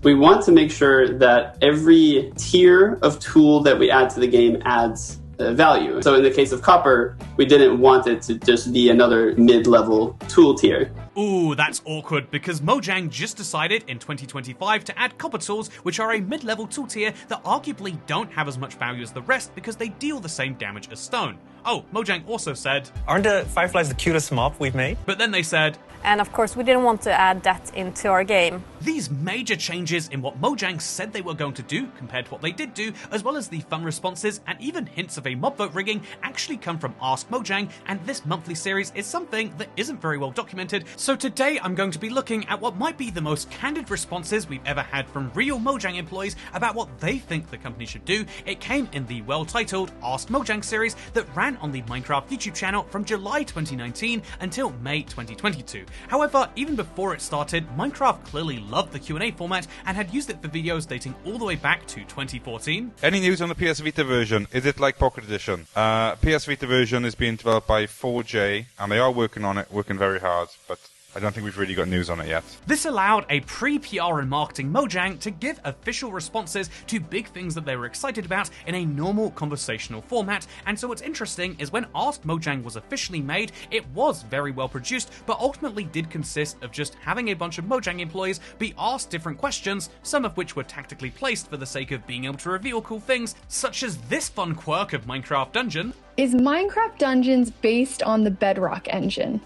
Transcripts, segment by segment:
We want to make sure that every tier of tool that we add to the game adds value. So in the case of copper, we didn't want it to just be another mid-level tool tier. Ooh, that's awkward, because Mojang just decided in 2025 to add copper tools, which are a mid-level tool tier that arguably don't have as much value as the rest because they deal the same damage as stone. Oh, Mojang also said, "Aren't the fireflies the cutest mob we've made?" But then they said, and of course we didn't want to add that into our game. These major changes in what Mojang said they were going to do compared to what they did do, as well as the fun responses and even hints of a mob vote rigging, actually come from Ask Mojang, and this monthly series is something that isn't very well documented. So today I'm going to be looking at what might be the most candid responses we've ever had from real Mojang employees about what they think the company should do. It came in the well-titled Ask Mojang series that ran on the Minecraft YouTube channel from July 2019 until May 2022. However, even before it started, Minecraft clearly loved the Q&A format and had used it for videos dating all the way back to 2014. Any news on the PS Vita version? Is it like Pocket Edition? PS Vita version is being developed by 4J, and they are working on it, working very hard, but I don't think we've really got news on it yet. This allowed a pre-PR and marketing Mojang to give official responses to big things that they were excited about in a normal conversational format, and so what's interesting is when Ask Mojang was officially made, it was very well produced, but ultimately did consist of just having a bunch of Mojang employees be asked different questions, some of which were tactically placed for the sake of being able to reveal cool things, such as this fun quirk of Minecraft Dungeon. Is Minecraft Dungeons based on the Bedrock engine?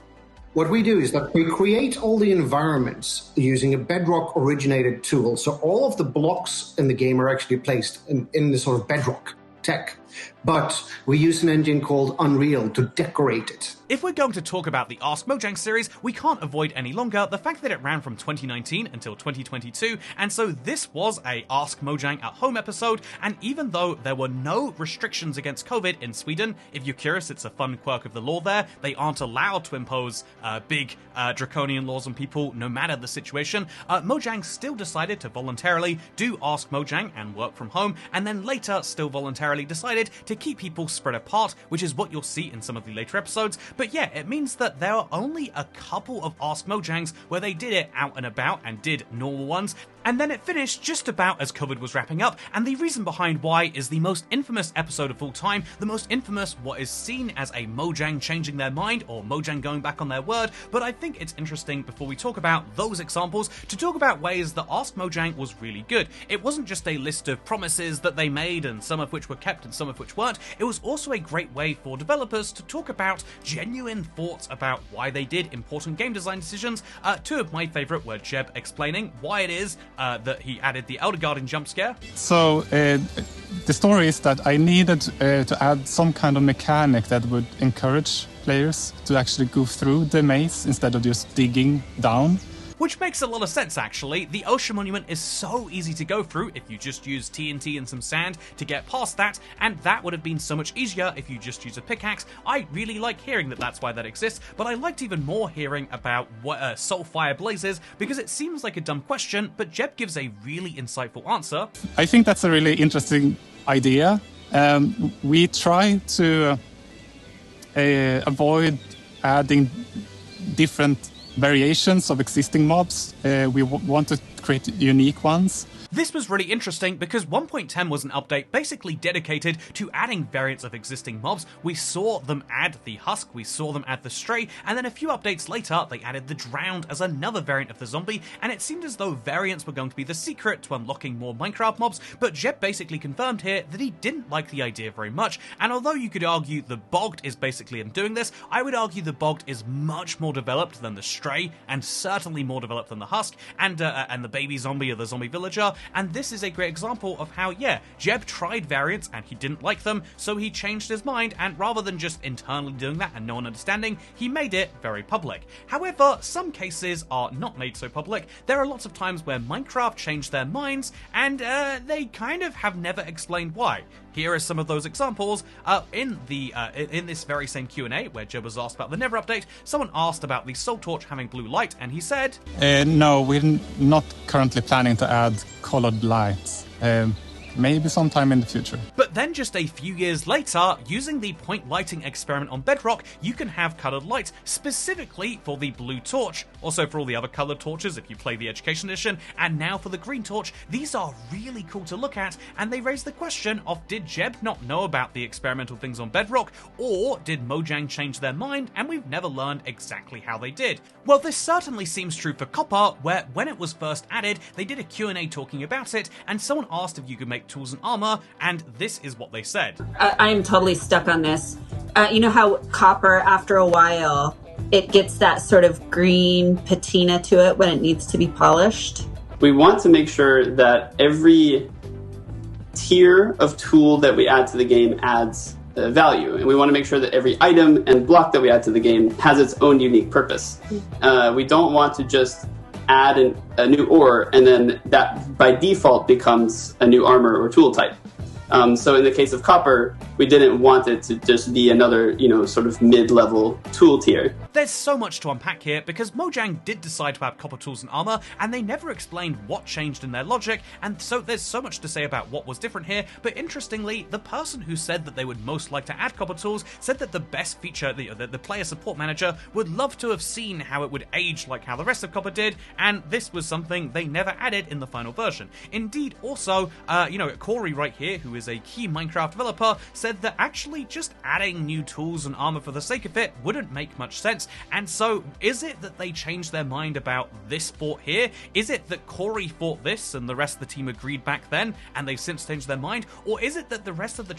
What we do is that we create all the environments using a Bedrock originated tool. So all of the blocks in the game are actually placed in the sort of Bedrock tech. But we use an engine called Unreal to decorate it. If we're going to talk about the Ask Mojang series, we can't avoid any longer the fact that it ran from 2019 until 2022, and so this was a Ask Mojang at Home episode, and even though there were no restrictions against COVID in Sweden, if you're curious, it's a fun quirk of the law there, they aren't allowed to impose big draconian laws on people no matter the situation, Mojang still decided to voluntarily do Ask Mojang and work from home, and then later still voluntarily decided to keep people spread apart, which is what you'll see in some of the later episodes. But yeah, it means that there are only a couple of Ask Mojangs where they did it out and about and did normal ones, and then it finished just about as COVID was wrapping up, and the reason behind why is the most infamous episode of all time, the most infamous what is seen as a Mojang changing their mind or Mojang going back on their word, but I think it's interesting before we talk about those examples to talk about ways that Ask Mojang was really good. It wasn't just a list of promises that they made and some of which were kept and some of which weren't, it was also a great way for developers to talk about genuine thoughts about why they did important game design decisions. Two of my favourite were Jeb explaining why it is that he added the Elder Guardian jump scare. So the story is that I needed to add some kind of mechanic that would encourage players to actually go through the maze instead of just digging down. Which makes a lot of sense, actually. The Ocean Monument is so easy to go through if you just use TNT and some sand to get past that, and that would have been so much easier if you just use a pickaxe. I really like hearing that that's why that exists, but I liked even more hearing about what Soulfire Blazes, because it seems like a dumb question, but Jeb gives a really insightful answer. I think that's a really interesting idea. We try to avoid adding different variations of existing mobs. We want to create unique ones. This was really interesting because 1.10 was an update basically dedicated to adding variants of existing mobs. We saw them add the Husk, we saw them add the Stray, and then a few updates later they added the Drowned as another variant of the zombie, and it seemed as though variants were going to be the secret to unlocking more Minecraft mobs, but Jeb basically confirmed here that he didn't like the idea very much, and although you could argue the Bogged is basically him doing this, I would argue the Bogged is much more developed than the Stray, and certainly more developed than the Husk, and the baby zombie or the zombie villager. And this is a great example of how, yeah, Jeb tried variants and he didn't like them, so he changed his mind, and rather than just internally doing that and no one understanding, he made it very public. However, some cases are not made so public. There are lots of times where Minecraft changed their minds, and they kind of have never explained why. Here are some of those examples. In this very same Q&A, where Jeb was asked about the Never update, someone asked about the Soul Torch having blue light, and he said, no, we're not currently planning to add colored lights. maybe sometime in the future. But then just a few years later, using the point lighting experiment on Bedrock, you can have coloured lights specifically for the blue torch, also for all the other coloured torches if you play the Education Edition, and now for the green torch. These are really cool to look at, and they raise the question of, did Jeb not know about the experimental things on Bedrock, or did Mojang change their mind and we've never learned exactly how they did? Well, this certainly seems true for Copper, where when it was first added, they did a Q&A talking about it, and someone asked if you could make tools and armor, and this is what they said. I'm totally stuck on this. You know how copper, after a while, it gets that sort of green patina to it when it needs to be polished? We want to make sure that every tier of tool that we add to the game adds value, and we want to make sure that every item and block that we add to the game has its own unique purpose. We don't want to just add a new ore and then that by default becomes a new armor or tool type. So in the case of copper, we didn't want it to just be another, sort of mid-level tool tier. There's so much to unpack here, because Mojang did decide to have copper tools and armor, and they never explained what changed in their logic, and so there's so much to say about what was different here. But interestingly, the person who said that they would most like to add copper tools said that the best feature, the player support manager, would love to have seen how it would age like how the rest of copper did, and this was something they never added in the final version. Indeed, also, Corey right here, who is a key Minecraft developer, said that actually just adding new tools and armor for the sake of it wouldn't make much sense. And so, is it that they changed their mind about this fort here? Is it that Corey thought this and the rest of the team agreed back then, and they've since changed their mind? Or is it that the rest of the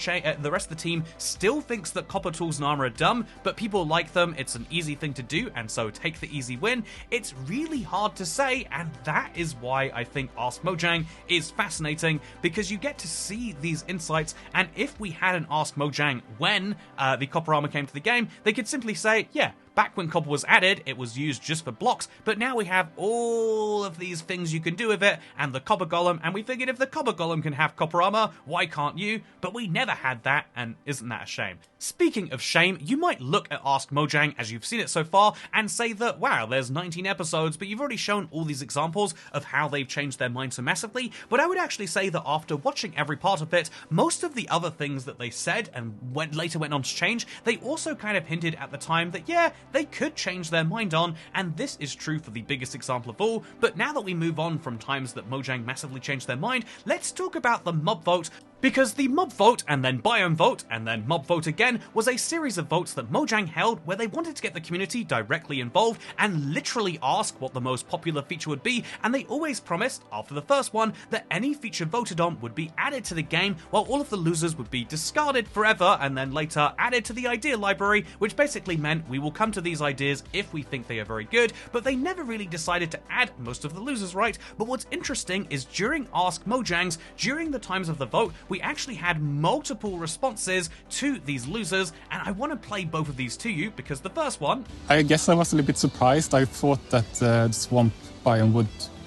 team still thinks that copper tools and armor are dumb, but people like them, it's an easy thing to do, and so take the easy win? It's really hard to say, and that is why I think Ask Mojang is fascinating, because you get to see these insights, and if we had an Ask Mojang when the copper armor came to the game, they could simply say, yeah, back when copper was added, it was used just for blocks, but now we have all of these things you can do with it, and the copper golem, and we figured if the copper golem can have copper armor, why can't you? But we never had that, and isn't that a shame? Speaking of shame, you might look at Ask Mojang as you've seen it so far and say that, wow, there's 19 episodes, but you've already shown all these examples of how they've changed their mind so massively. But I would actually say that after watching every part of it, most of the other things that they said and later went on to change, they also kind of hinted at the time that, yeah, they could change their mind on, and this is true for the biggest example of all. But now that we move on from times that Mojang massively changed their mind, let's talk about the mob vote. Because the mob vote, and then biome vote, and then mob vote again, was a series of votes that Mojang held where they wanted to get the community directly involved and literally ask what the most popular feature would be, and they always promised, after the first one, that any feature voted on would be added to the game, while all of the losers would be discarded forever and then later added to the idea library, which basically meant we will come to these ideas if we think they are very good, but they never really decided to add most of the losers right. But what's interesting is during Ask Mojangs, during the times of the vote, we actually had multiple responses to these losers, and I want to play both of these to you because the first one... I guess I was a little bit surprised. I thought that the swamp biome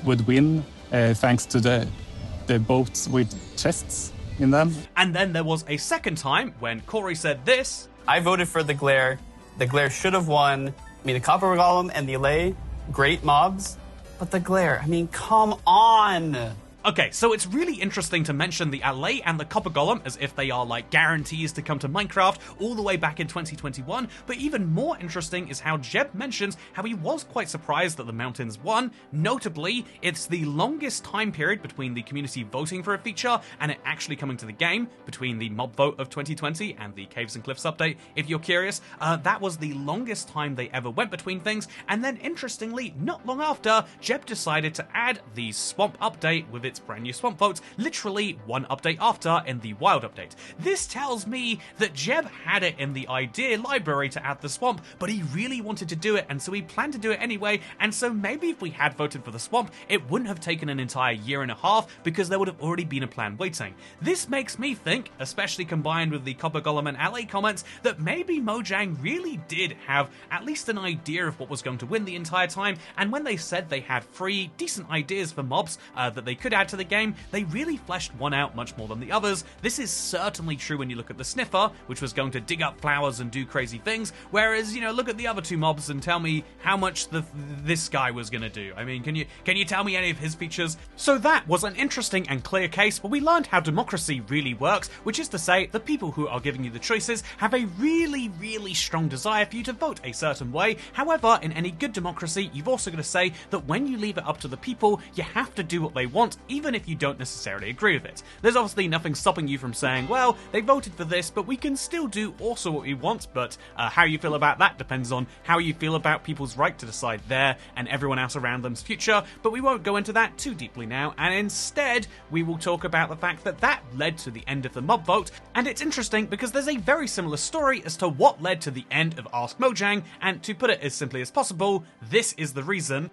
would win thanks to the boats with chests in them. And then there was a second time when Corey said this. I voted for the glare. The glare should have won. I mean, the copper golem and the allay, great mobs, but the glare, I mean, come on. Okay, so it's really interesting to mention the allay and the copper golem as if they are like guarantees to come to Minecraft all the way back in 2021, but even more interesting is how Jeb mentions how he was quite surprised that the mountains won. Notably, it's the longest time period between the community voting for a feature and it actually coming to the game, between the mob vote of 2020 and the Caves and Cliffs update, if you're curious. That was the longest time they ever went between things, and then interestingly, not long after, Jeb decided to add the swamp update with its brand new swamp votes, literally one update after in the wild update. This tells me that Jeb had it in the idea library to add the swamp, but he really wanted to do it, and so he planned to do it anyway, and so maybe if we had voted for the swamp, it wouldn't have taken an entire year and a half because there would have already been a plan waiting. This makes me think, especially combined with the Copper Golem and Alley comments, that maybe Mojang really did have at least an idea of what was going to win the entire time, and when they said they had 3 decent ideas for mobs that they could add, to the game, they really fleshed one out much more than the others. This is certainly true when you look at the Sniffer, which was going to dig up flowers and do crazy things, whereas, you know, look at the other two mobs and tell me how much this guy was going to do. I mean, can you tell me any of his features? So that was an interesting and clear case where we learned how democracy really works, which is to say the people who are giving you the choices have a really, really strong desire for you to vote a certain way. However, in any good democracy, you've also got to say that when you leave it up to the people, you have to do what they want, even if you don't necessarily agree with it. There's obviously nothing stopping you from saying, well, they voted for this, but we can still do also what we want, but how you feel about that depends on how you feel about people's right to decide their and everyone else around them's future, but we won't go into that too deeply now, and instead, we will talk about the fact that that led to the end of the mob vote, and it's interesting because there's a very similar story as to what led to the end of Ask Mojang, and to put it as simply as possible, this is the reason.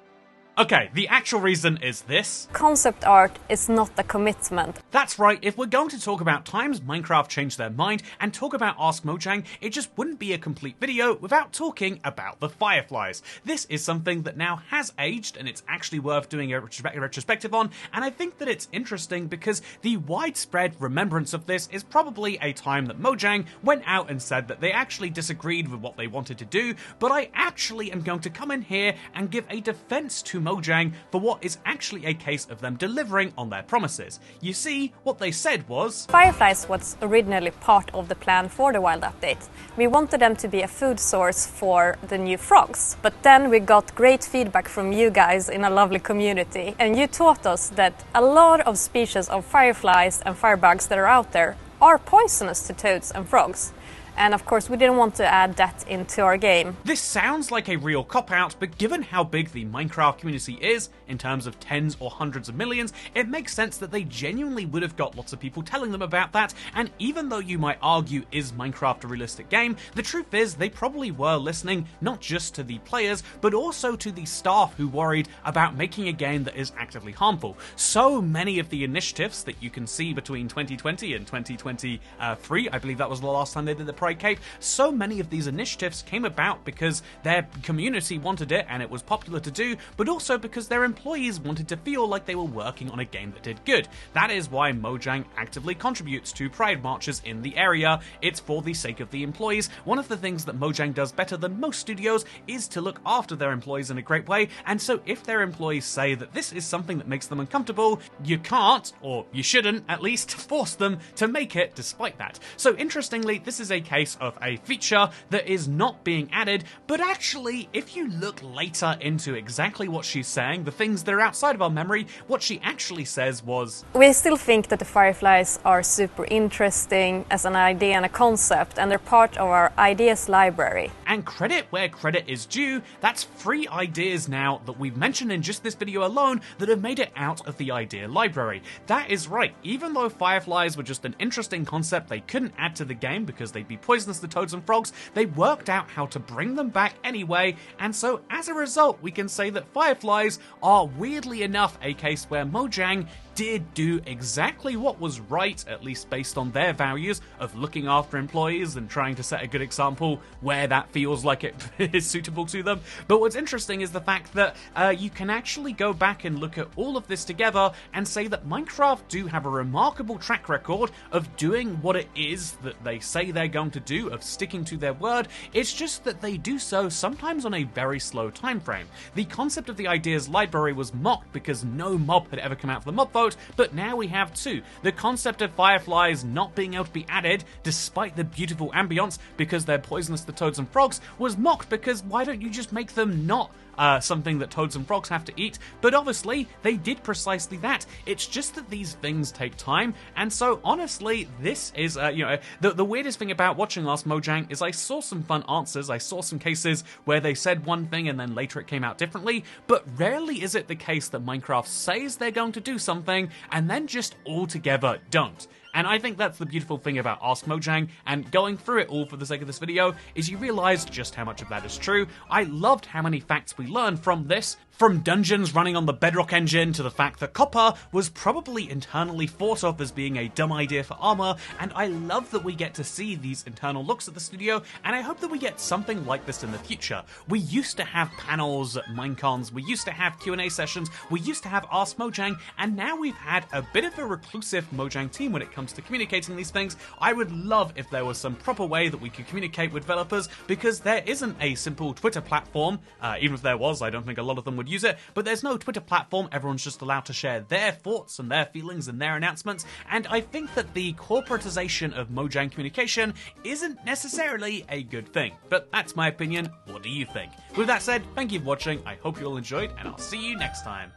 Okay, the actual reason is this. Concept art is not a commitment. That's right, if we're going to talk about times Minecraft changed their mind and talk about Ask Mojang, it just wouldn't be a complete video without talking about the Fireflies. This is something that now has aged, and it's actually worth doing a retrospective on, and I think that it's interesting because the widespread remembrance of this is probably a time that Mojang went out and said that they actually disagreed with what they wanted to do, but I actually am going to come in here and give a defense to Mojang for what is actually a case of them delivering on their promises. You see, what they said was, Fireflies was originally part of the plan for the Wild update. We wanted them to be a food source for the new frogs, but then we got great feedback from you guys in a lovely community, and you taught us that a lot of species of fireflies and firebugs that are out there are poisonous to toads and frogs. And of course, we didn't want to add that into our game. This sounds like a real cop-out, but given how big the Minecraft community is, in terms of tens or hundreds of millions, it makes sense that they genuinely would have got lots of people telling them about that, and even though you might argue, is Minecraft a realistic game, the truth is they probably were listening not just to the players, but also to the staff who worried about making a game that is actively harmful. So many of the initiatives that you can see between 2020 and 2023, I believe that was the last time they did the Cape, so many of these initiatives came about because their community wanted it and it was popular to do, but also because their employees wanted to feel like they were working on a game that did good. That is why Mojang actively contributes to Pride marches in the area. It's for the sake of the employees. One of the things that Mojang does better than most studios is to look after their employees in a great way, and so if their employees say that this is something that makes them uncomfortable, you can't, or you shouldn't at least, force them to make it despite that. So interestingly, this is a case of a feature that is not being added, but actually, if you look later into exactly what she's saying, the things that are outside of our memory, what she actually says was, we still think that the Fireflies are super interesting as an idea and a concept, and they're part of our ideas library. And credit where credit is due, that's 3 ideas now that we've mentioned in just this video alone that have made it out of the idea library. That is right, even though Fireflies were just an interesting concept they couldn't add to the game because they'd be poisonous to toads and frogs, they worked out how to bring them back anyway, and so as a result we can say that Fireflies are weirdly enough a case where Mojang did do exactly what was right, at least based on their values of looking after employees and trying to set a good example where that feels like it is suitable to them. But what's interesting is the fact that you can actually go back and look at all of this together and say that Minecraft do have a remarkable track record of doing what it is that they say they're going to do, of sticking to their word. It's just that they do so sometimes on a very slow time frame. The concept of the ideas library was mocked because no mob had ever come out for the mob vote, but now we have 2. The concept of Fireflies not being able to be added, despite the beautiful ambience because they're poisonous to toads and frogs, was mocked because why don't you just make them not something that toads and frogs have to eat? But obviously, they did precisely that. It's just that these things take time, and so honestly, this is, the weirdest thing about watching Ask Mojang is I saw some fun answers, I saw some cases where they said one thing and then later it came out differently, but rarely is it the case that Minecraft says they're going to do something and then just altogether don't. And I think that's the beautiful thing about Ask Mojang, and going through it all for the sake of this video is you realise just how much of that is true. I loved how many facts we we learn from this, from dungeons running on the Bedrock engine to the fact that copper was probably internally thought of as being a dumb idea for armor, and I love that we get to see these internal looks at the studio, and I hope that we get something like this in the future. We used to have panels at Minecons, we used to have Q&A sessions, we used to have Ask Mojang, and now we've had a bit of a reclusive Mojang team when it comes to communicating these things. I would love if there was some proper way that we could communicate with developers, because there isn't a simple Twitter platform. Even if there was, I don't think a lot of them would use it, but there's no Twitter platform. Everyone's just allowed to share their thoughts and their feelings and their announcements, and I think that the corporatization of Mojang communication isn't necessarily a good thing. But that's my opinion. What do you think? With that said, thank you for watching. I hope you all enjoyed, and I'll see you next time.